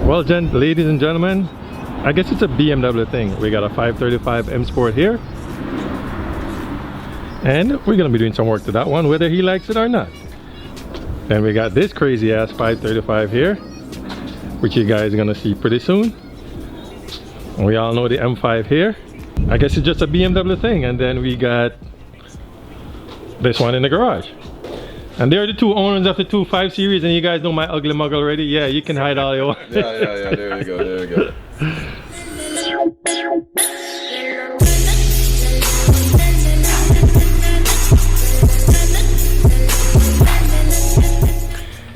Well, ladies and gentlemen, I guess it's a BMW thing. We got a 535 M Sport here, and we're gonna be doing some work to that one, whether he likes it or not. Then we got this crazy ass 535 here, which you guys are gonna see pretty soon. And we all know the M5 here. I guess it's just a BMW thing. And then we got this one in the garage. And they're the two owners of the two 5 Series, and you guys know my ugly mug already. Yeah, you can hide all you want. Yeah, there you go, there you go.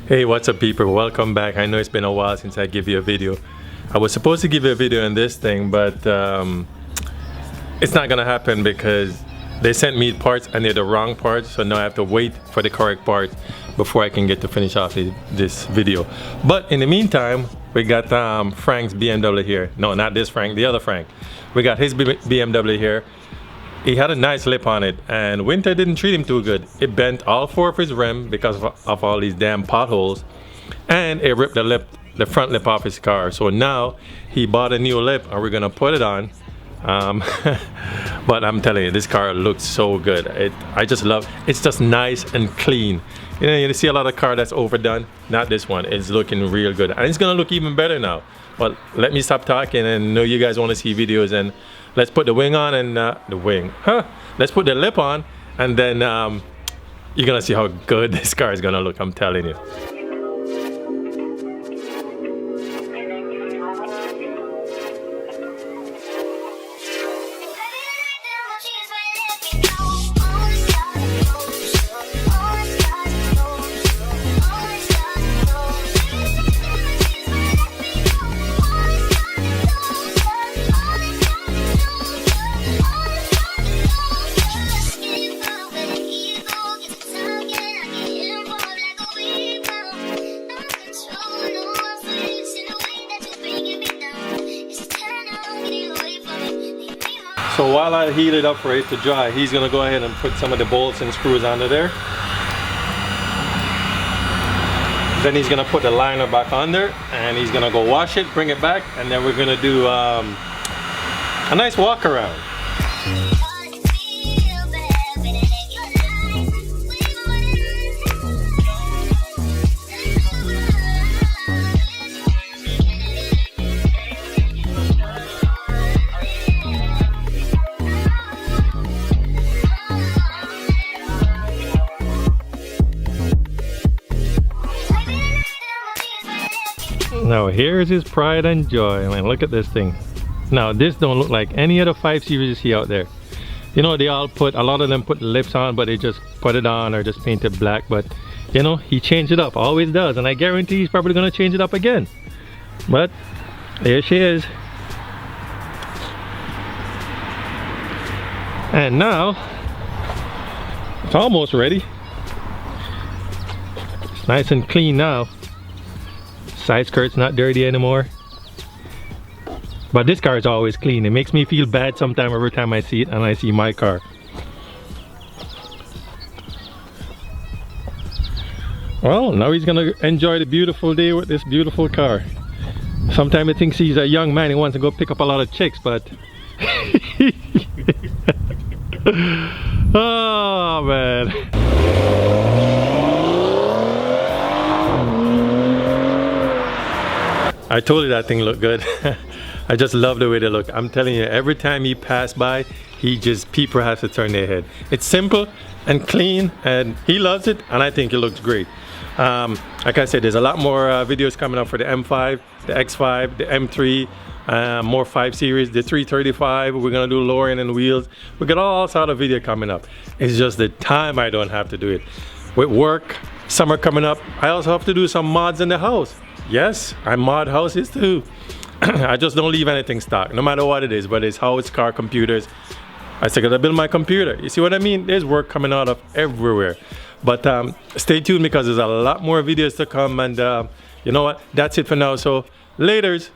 Hey, what's up people? Welcome back. I know it's been a while since I give you a video. I was supposed to give you a video on this thing, but it's not gonna happen because they sent me parts and they're the wrong parts, so now I have to wait for the correct parts before I can get to finish off this video. But in the meantime, we got Frank's BMW here. No, not this Frank, the other Frank. We got his BMW here. He had a nice lip on it, and winter didn't treat him too good. It bent all 4 of his rims because of all these damn potholes, and it ripped the front lip off his car. So now he bought a new lip and we're gonna put it on. But I'm telling you, this car looks so good. I just love it's just nice and clean. You know, you see a lot of car that's overdone. Not this one. It's looking real good, and it's gonna look even better now. But let me stop talking and know you guys want to see videos, and let's put the wing on and let's put the lip on, and then you're gonna see how good this car is gonna look. I'm telling you. So while I heat it up for it to dry, he's gonna go ahead and put some of the bolts and screws under there. Then he's gonna put the liner back under, and he's gonna go wash it, bring it back, and then we're gonna do a nice walk around. Now here's his pride and joy. Man, look at this thing. Now this don't look like any other 5 Series you see out there. You know, they all put, a lot of them put lips on, but they just put it on or just paint it black. But you know, he changed it up, always does, and I guarantee he's probably gonna change it up again. But there she is. And now it's almost ready. It's nice and clean now. Side skirt's not dirty anymore. But this car is always clean. It makes me feel bad sometimes every time I see it and I see my car. Well, now he's gonna enjoy the beautiful day with this beautiful car. Sometimes he thinks he's a young man, he wants to go pick up a lot of chicks, but oh man. I told you that thing looked good. I just love the way they look. I'm telling you, every time he passed by, people have to turn their head. It's simple and clean, and he loves it, and I think it looks great. Like I said, there's a lot more videos coming up for the M5, the X5, the M3, more 5 Series, the 335. We're gonna do lowering and wheels. We got all sorts of video coming up. It's just the time I don't have to do it. With work, summer coming up, I also have to do some mods in the house. Yes, I mod houses too. I just don't leave anything stock, no matter what it is, whether it's house, car, computers. I still gotta build my computer. You see what I mean? There's work coming out of everywhere. But stay tuned because there's a lot more videos to come, and you know what? That's it for now. So laters.